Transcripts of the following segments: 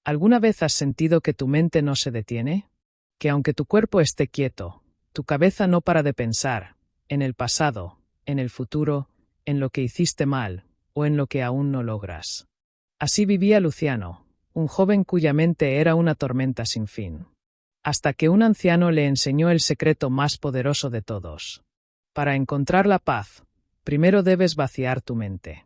¿Alguna vez has sentido que tu mente no se detiene? Que aunque tu cuerpo esté quieto, tu cabeza no para de pensar, en el pasado, en el futuro, en lo que hiciste mal, o en lo que aún no logras. Así vivía Luciano, un joven cuya mente era una tormenta sin fin. Hasta que un anciano le enseñó el secreto más poderoso de todos. Para encontrar la paz, primero debes vaciar tu mente.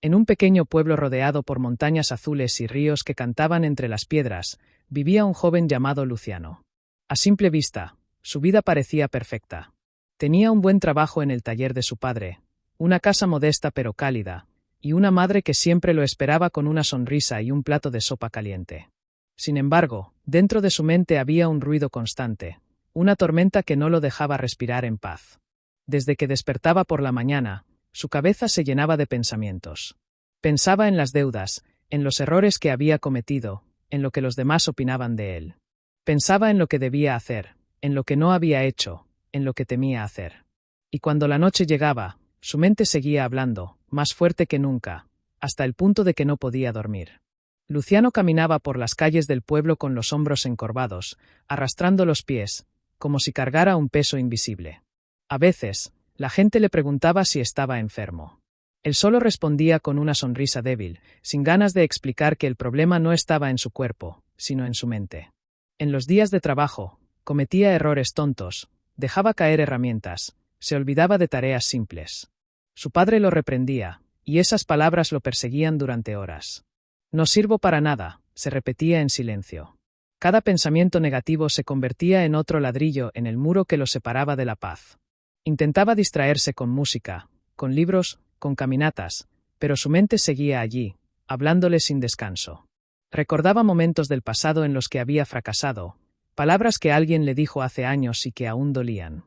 En un pequeño pueblo rodeado por montañas azules y ríos que cantaban entre las piedras, vivía un joven llamado Luciano. A simple vista, su vida parecía perfecta. Tenía un buen trabajo en el taller de su padre, una casa modesta pero cálida, y una madre que siempre lo esperaba con una sonrisa y un plato de sopa caliente. Sin embargo, dentro de su mente había un ruido constante, una tormenta que no lo dejaba respirar en paz. Desde que despertaba por la mañana, su cabeza se llenaba de pensamientos. Pensaba en las deudas, en los errores que había cometido, en lo que los demás opinaban de él. Pensaba en lo que debía hacer, en lo que no había hecho, en lo que temía hacer. Y cuando la noche llegaba, su mente seguía hablando, más fuerte que nunca, hasta el punto de que no podía dormir. Luciano caminaba por las calles del pueblo con los hombros encorvados, arrastrando los pies, como si cargara un peso invisible. A veces, la gente le preguntaba si estaba enfermo. Él solo respondía con una sonrisa débil, sin ganas de explicar que el problema no estaba en su cuerpo, sino en su mente. En los días de trabajo, cometía errores tontos, dejaba caer herramientas, se olvidaba de tareas simples. Su padre lo reprendía, y esas palabras lo perseguían durante horas. No sirvo para nada, se repetía en silencio. Cada pensamiento negativo se convertía en otro ladrillo en el muro que lo separaba de la paz. Intentaba distraerse con música, con libros, con caminatas, pero su mente seguía allí, hablándole sin descanso. Recordaba momentos del pasado en los que había fracasado, palabras que alguien le dijo hace años y que aún dolían.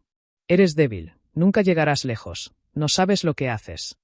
Eres débil, nunca llegarás lejos, no sabes lo que haces.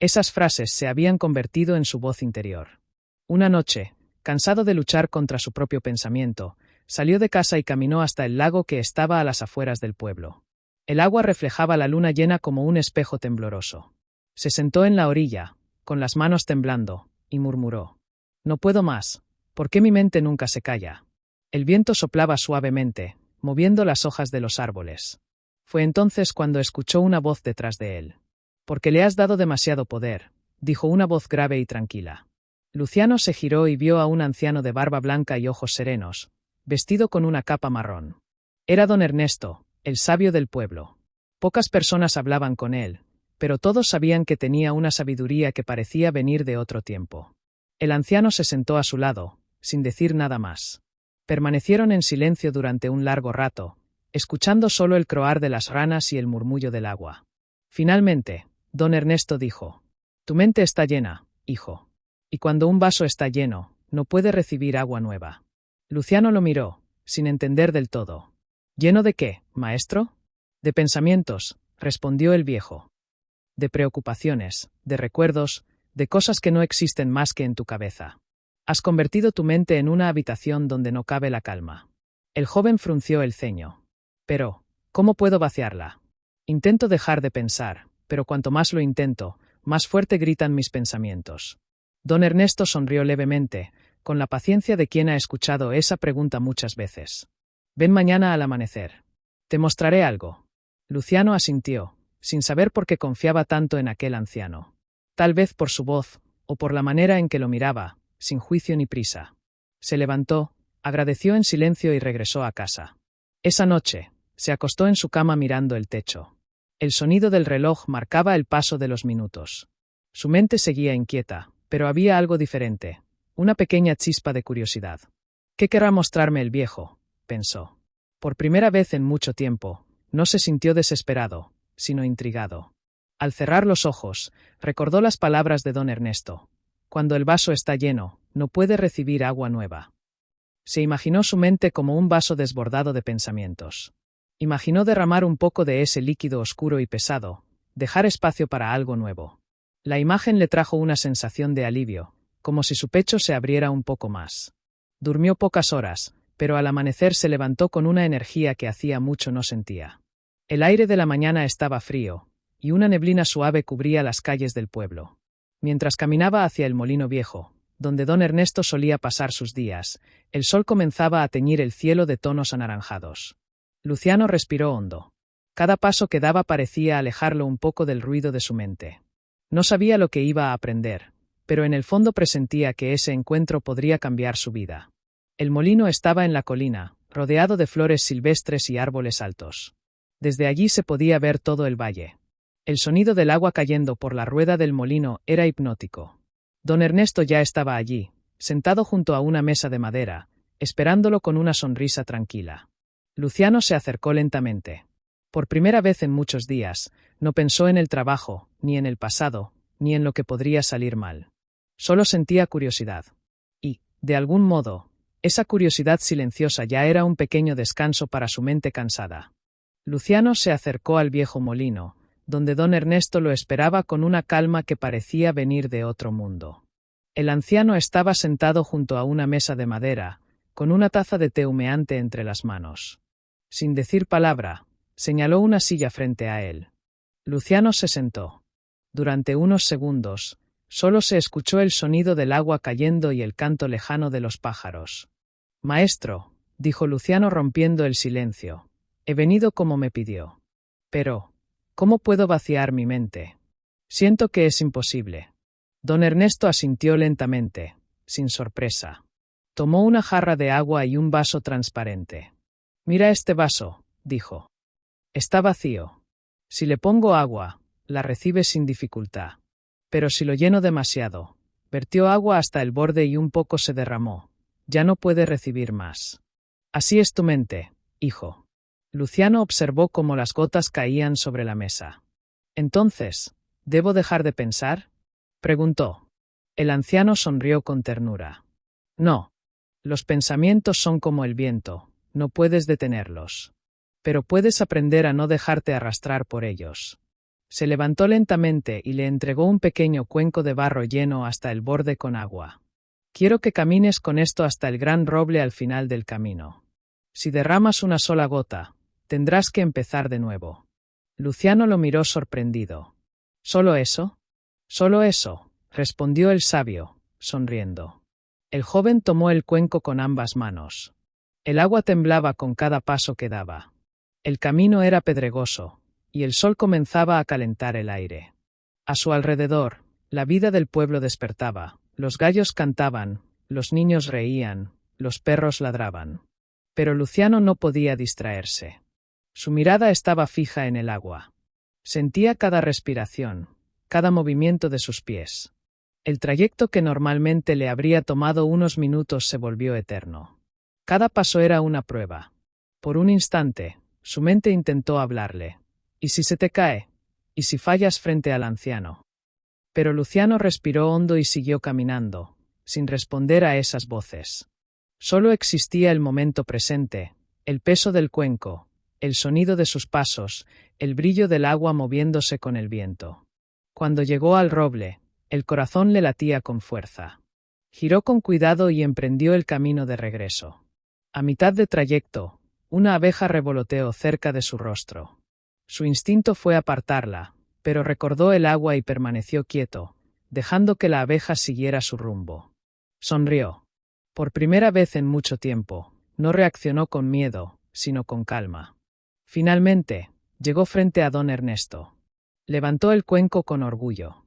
Esas frases se habían convertido en su voz interior. Una noche, cansado de luchar contra su propio pensamiento, salió de casa y caminó hasta el lago que estaba a las afueras del pueblo. El agua reflejaba la luna llena como un espejo tembloroso. Se sentó en la orilla, con las manos temblando, y murmuró: «No puedo más. ¿Por qué mi mente nunca se calla?» El viento soplaba suavemente, moviendo las hojas de los árboles. Fue entonces cuando escuchó una voz detrás de él. «Porque le has dado demasiado poder», dijo una voz grave y tranquila. Luciano se giró y vio a un anciano de barba blanca y ojos serenos, vestido con una capa marrón. Era don Ernesto, el sabio del pueblo. Pocas personas hablaban con él, pero todos sabían que tenía una sabiduría que parecía venir de otro tiempo. El anciano se sentó a su lado, sin decir nada más. Permanecieron en silencio durante un largo rato, escuchando solo el croar de las ranas y el murmullo del agua. Finalmente, don Ernesto dijo: «Tu mente está llena, hijo. Y cuando un vaso está lleno, no puede recibir agua nueva». Luciano lo miró, sin entender del todo. «¿Lleno de qué, maestro?» «De pensamientos», respondió el viejo. «De preocupaciones, de recuerdos, de cosas que no existen más que en tu cabeza. Has convertido tu mente en una habitación donde no cabe la calma». El joven frunció el ceño. «Pero, ¿cómo puedo vaciarla? Intento dejar de pensar, pero cuanto más lo intento, más fuerte gritan mis pensamientos». Don Ernesto sonrió levemente, con la paciencia de quien ha escuchado esa pregunta muchas veces. «Ven mañana al amanecer. Te mostraré algo». Luciano asintió, sin saber por qué confiaba tanto en aquel anciano. Tal vez por su voz, o por la manera en que lo miraba, sin juicio ni prisa. Se levantó, agradeció en silencio y regresó a casa. Esa noche, se acostó en su cama mirando el techo. El sonido del reloj marcaba el paso de los minutos. Su mente seguía inquieta, pero había algo diferente, una pequeña chispa de curiosidad. «¿Qué querrá mostrarme el viejo?», pensó. Por primera vez en mucho tiempo, no se sintió desesperado, sino intrigado. Al cerrar los ojos, recordó las palabras de don Ernesto: «Cuando el vaso está lleno, no puede recibir agua nueva». Se imaginó su mente como un vaso desbordado de pensamientos. Imaginó derramar un poco de ese líquido oscuro y pesado, dejar espacio para algo nuevo. La imagen le trajo una sensación de alivio, como si su pecho se abriera un poco más. Durmió pocas horas, pero al amanecer se levantó con una energía que hacía mucho no sentía. El aire de la mañana estaba frío, y una neblina suave cubría las calles del pueblo. Mientras caminaba hacia el molino viejo, donde don Ernesto solía pasar sus días, el sol comenzaba a teñir el cielo de tonos anaranjados. Luciano respiró hondo. Cada paso que daba parecía alejarlo un poco del ruido de su mente. No sabía lo que iba a aprender, pero en el fondo presentía que ese encuentro podría cambiar su vida. El molino estaba en la colina, rodeado de flores silvestres y árboles altos. Desde allí se podía ver todo el valle. El sonido del agua cayendo por la rueda del molino era hipnótico. Don Ernesto ya estaba allí, sentado junto a una mesa de madera, esperándolo con una sonrisa tranquila. Luciano se acercó lentamente. Por primera vez en muchos días, no pensó en el trabajo, ni en el pasado, ni en lo que podría salir mal. Solo sentía curiosidad. Y, de algún modo, esa curiosidad silenciosa ya era un pequeño descanso para su mente cansada. Luciano se acercó al viejo molino, donde don Ernesto lo esperaba con una calma que parecía venir de otro mundo. El anciano estaba sentado junto a una mesa de madera, con una taza de té humeante entre las manos. Sin decir palabra, señaló una silla frente a él. Luciano se sentó. Durante unos segundos, solo se escuchó el sonido del agua cayendo y el canto lejano de los pájaros. «Maestro», dijo Luciano rompiendo el silencio, «he venido como me pidió. Pero, ¿cómo puedo vaciar mi mente? Siento que es imposible». Don Ernesto asintió lentamente, sin sorpresa. Tomó una jarra de agua y un vaso transparente. «Mira este vaso», dijo. «Está vacío. Si le pongo agua, la recibe sin dificultad. Pero si lo lleno demasiado», vertió agua hasta el borde y un poco se derramó. «Ya no puede recibir más. Así es tu mente, hijo». Luciano observó cómo las gotas caían sobre la mesa. «Entonces, ¿debo dejar de pensar?», preguntó. El anciano sonrió con ternura. «No. Los pensamientos son como el viento, no puedes detenerlos. Pero puedes aprender a no dejarte arrastrar por ellos». Se levantó lentamente y le entregó un pequeño cuenco de barro lleno hasta el borde con agua. «Quiero que camines con esto hasta el gran roble al final del camino. Si derramas una sola gota, tendrás que empezar de nuevo». Luciano lo miró sorprendido. «¿Solo eso?». «Solo eso», respondió el sabio, sonriendo. El joven tomó el cuenco con ambas manos. El agua temblaba con cada paso que daba. El camino era pedregoso, y el sol comenzaba a calentar el aire. A su alrededor, la vida del pueblo despertaba, los gallos cantaban, los niños reían, los perros ladraban. Pero Luciano no podía distraerse. Su mirada estaba fija en el agua. Sentía cada respiración, cada movimiento de sus pies. El trayecto que normalmente le habría tomado unos minutos se volvió eterno. Cada paso era una prueba. Por un instante, su mente intentó hablarle. «¿Y si se te cae? ¿Y si fallas frente al anciano?». Pero Luciano respiró hondo y siguió caminando, sin responder a esas voces. Solo existía el momento presente, el peso del cuenco, el sonido de sus pasos, el brillo del agua moviéndose con el viento. Cuando llegó al roble, el corazón le latía con fuerza. Giró con cuidado y emprendió el camino de regreso. A mitad de trayecto, una abeja revoloteó cerca de su rostro. Su instinto fue apartarla, pero recordó el agua y permaneció quieto, dejando que la abeja siguiera su rumbo. Sonrió. Por primera vez en mucho tiempo, no reaccionó con miedo, sino con calma. Finalmente, llegó frente a don Ernesto. Levantó el cuenco con orgullo.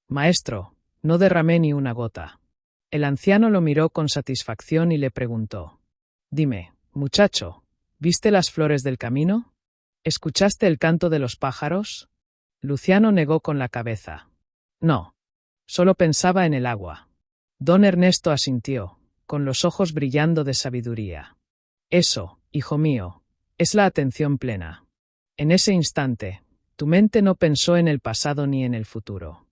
«Maestro, no derramé ni una gota». El anciano lo miró con satisfacción y le preguntó. «Dime, muchacho, ¿viste las flores del camino? ¿Escuchaste el canto de los pájaros?». Luciano negó con la cabeza. «No. Solo pensaba en el agua». Don Ernesto asintió, con los ojos brillando de sabiduría. «Eso, hijo mío, es la atención plena. En ese instante, tu mente no pensó en el pasado ni en el futuro.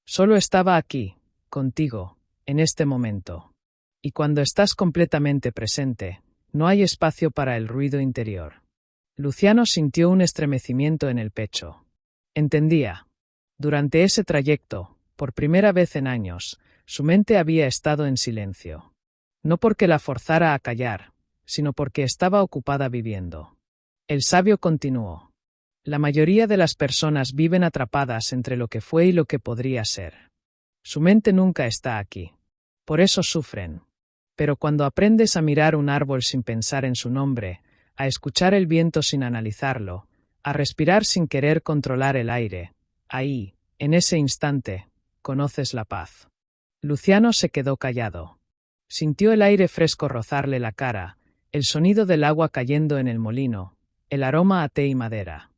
Solo estaba aquí, contigo, en este momento. Y cuando estás completamente presente, no hay espacio para el ruido interior». Luciano sintió un estremecimiento en el pecho. Entendía. Durante ese trayecto, por primera vez en años, su mente había estado en silencio. No porque la forzara a callar, sino porque estaba ocupada viviendo. El sabio continuó. «La mayoría de las personas viven atrapadas entre lo que fue y lo que podría ser. Su mente nunca está aquí. Por eso sufren. Pero cuando aprendes a mirar un árbol sin pensar en su nombre, a escuchar el viento sin analizarlo, a respirar sin querer controlar el aire, ahí, en ese instante, conoces la paz. Luciano se quedó callado. Sintió el aire fresco rozarle la cara, el sonido del agua cayendo en el molino, el aroma a té y madera.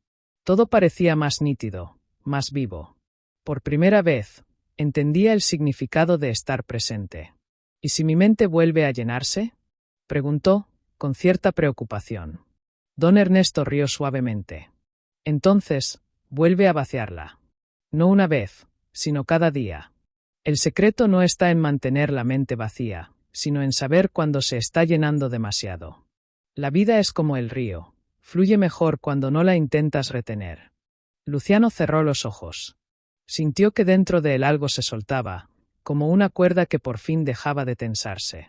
Todo parecía más nítido, más vivo. Por primera vez, entendía el significado de estar presente. ¿Y si mi mente vuelve a llenarse?, preguntó, con cierta preocupación. Don Ernesto rió suavemente. Entonces, vuelve a vaciarla. No una vez, sino cada día. El secreto no está en mantener la mente vacía, sino en saber cuándo se está llenando demasiado. La vida es como el río, fluye mejor cuando no la intentas retener. Luciano cerró los ojos. Sintió que dentro de él algo se soltaba, como una cuerda que por fin dejaba de tensarse.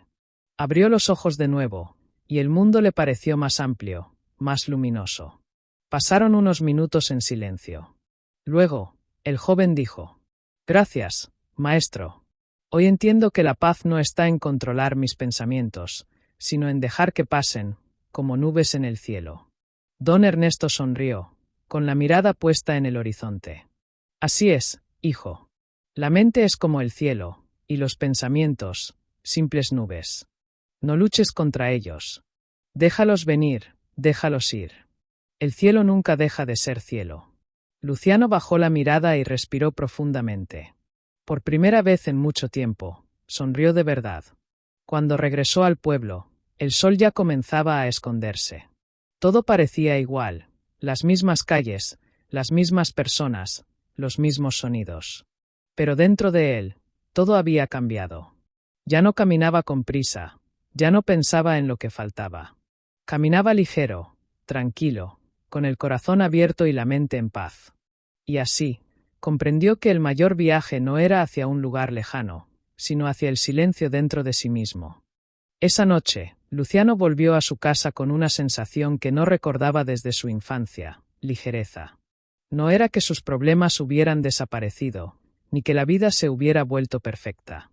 Abrió los ojos de nuevo, y el mundo le pareció más amplio, más luminoso. Pasaron unos minutos en silencio. Luego, el joven dijo: Gracias, maestro. Hoy entiendo que la paz no está en controlar mis pensamientos, sino en dejar que pasen, como nubes en el cielo. Don Ernesto sonrió, con la mirada puesta en el horizonte. Así es, hijo. La mente es como el cielo, y los pensamientos, simples nubes. No luches contra ellos. Déjalos venir, déjalos ir. El cielo nunca deja de ser cielo. Luciano bajó la mirada y respiró profundamente. Por primera vez en mucho tiempo, sonrió de verdad. Cuando regresó al pueblo, el sol ya comenzaba a esconderse. Todo parecía igual, las mismas calles, las mismas personas, los mismos sonidos. Pero dentro de él, todo había cambiado. Ya no caminaba con prisa, ya no pensaba en lo que faltaba. Caminaba ligero, tranquilo, con el corazón abierto y la mente en paz. Y así, comprendió que el mayor viaje no era hacia un lugar lejano, sino hacia el silencio dentro de sí mismo. Esa noche, Luciano volvió a su casa con una sensación que no recordaba desde su infancia: ligereza. No era que sus problemas hubieran desaparecido, ni que la vida se hubiera vuelto perfecta.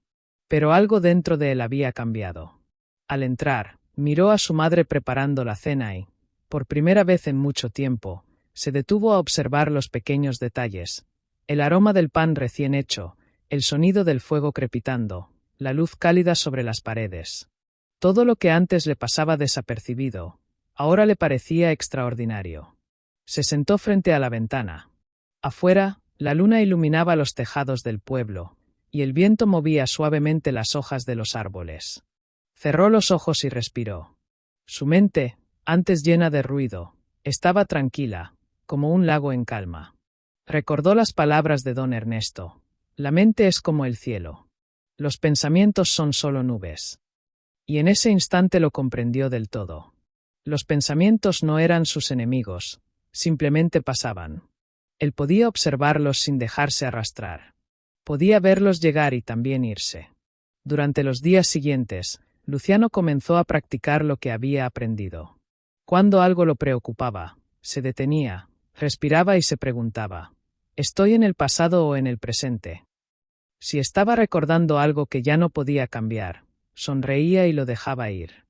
Pero algo dentro de él había cambiado. Al entrar, miró a su madre preparando la cena y, por primera vez en mucho tiempo, se detuvo a observar los pequeños detalles: el aroma del pan recién hecho, el sonido del fuego crepitando, la luz cálida sobre las paredes. Todo lo que antes le pasaba desapercibido, ahora le parecía extraordinario. Se sentó frente a la ventana. Afuera, la luna iluminaba los tejados del pueblo, y el viento movía suavemente las hojas de los árboles. Cerró los ojos y respiró. Su mente, antes llena de ruido, estaba tranquila, como un lago en calma. Recordó las palabras de don Ernesto: la mente es como el cielo. Los pensamientos son solo nubes. Y en ese instante lo comprendió del todo. Los pensamientos no eran sus enemigos, simplemente pasaban. Él podía observarlos sin dejarse arrastrar. Podía verlos llegar y también irse. Durante los días siguientes, Luciano comenzó a practicar lo que había aprendido. Cuando algo lo preocupaba, se detenía, respiraba y se preguntaba: ¿estoy en el pasado o en el presente? Si estaba recordando algo que ya no podía cambiar, sonreía y lo dejaba ir.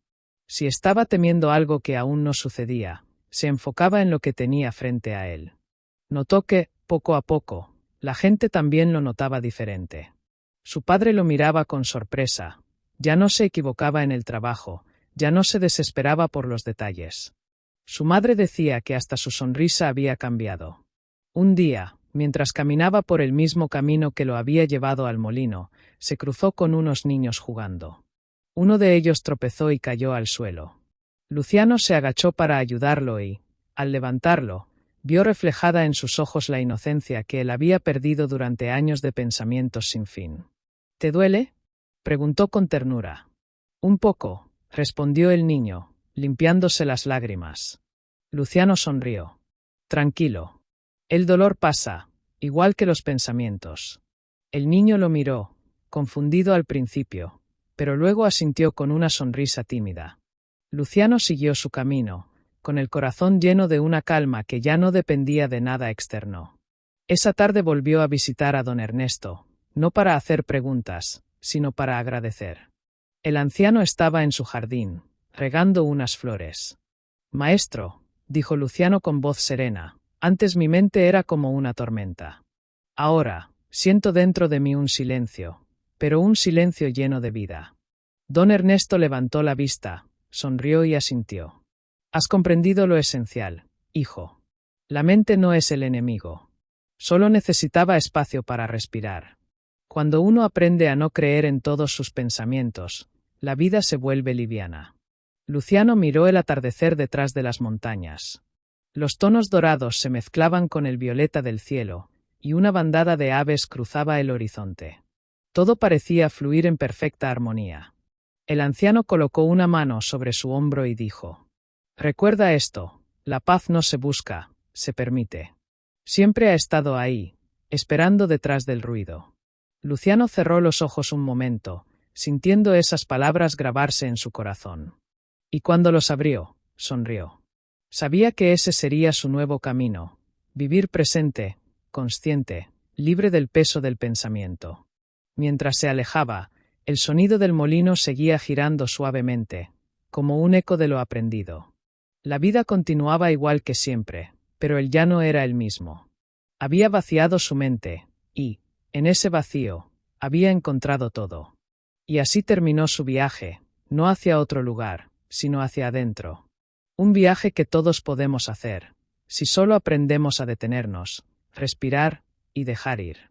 Si estaba temiendo algo que aún no sucedía, se enfocaba en lo que tenía frente a él. Notó que, poco a poco, la gente también lo notaba diferente. Su padre lo miraba con sorpresa. Ya no se equivocaba en el trabajo, ya no se desesperaba por los detalles. Su madre decía que hasta su sonrisa había cambiado. Un día, mientras caminaba por el mismo camino que lo había llevado al molino, se cruzó con unos niños jugando. Uno de ellos tropezó y cayó al suelo. Luciano se agachó para ayudarlo y, al levantarlo, vio reflejada en sus ojos la inocencia que él había perdido durante años de pensamientos sin fin. ¿Te duele?, preguntó con ternura. Un poco, respondió el niño, limpiándose las lágrimas. Luciano sonrió. Tranquilo. El dolor pasa, igual que los pensamientos. El niño lo miró, confundido al principio, pero luego asintió con una sonrisa tímida. Luciano siguió su camino, con el corazón lleno de una calma que ya no dependía de nada externo. Esa tarde volvió a visitar a don Ernesto, no para hacer preguntas, sino para agradecer. El anciano estaba en su jardín, regando unas flores. Maestro, dijo Luciano con voz serena, antes mi mente era como una tormenta. Ahora, siento dentro de mí un silencio, pero un silencio lleno de vida. Don Ernesto levantó la vista, sonrió y asintió. Has comprendido lo esencial, hijo. La mente no es el enemigo. Solo necesitaba espacio para respirar. Cuando uno aprende a no creer en todos sus pensamientos, la vida se vuelve liviana. Luciano miró el atardecer detrás de las montañas. Los tonos dorados se mezclaban con el violeta del cielo, y una bandada de aves cruzaba el horizonte. Todo parecía fluir en perfecta armonía. El anciano colocó una mano sobre su hombro y dijo: «Recuerda esto, la paz no se busca, se permite. Siempre ha estado ahí, esperando detrás del ruido». Luciano cerró los ojos un momento, sintiendo esas palabras grabarse en su corazón. Y cuando los abrió, sonrió. Sabía que ese sería su nuevo camino: vivir presente, consciente, libre del peso del pensamiento. Mientras se alejaba, el sonido del molino seguía girando suavemente, como un eco de lo aprendido. La vida continuaba igual que siempre, pero él ya no era el mismo. Había vaciado su mente, y, en ese vacío, había encontrado todo. Y así terminó su viaje, no hacia otro lugar, sino hacia adentro. Un viaje que todos podemos hacer, si solo aprendemos a detenernos, respirar y dejar ir.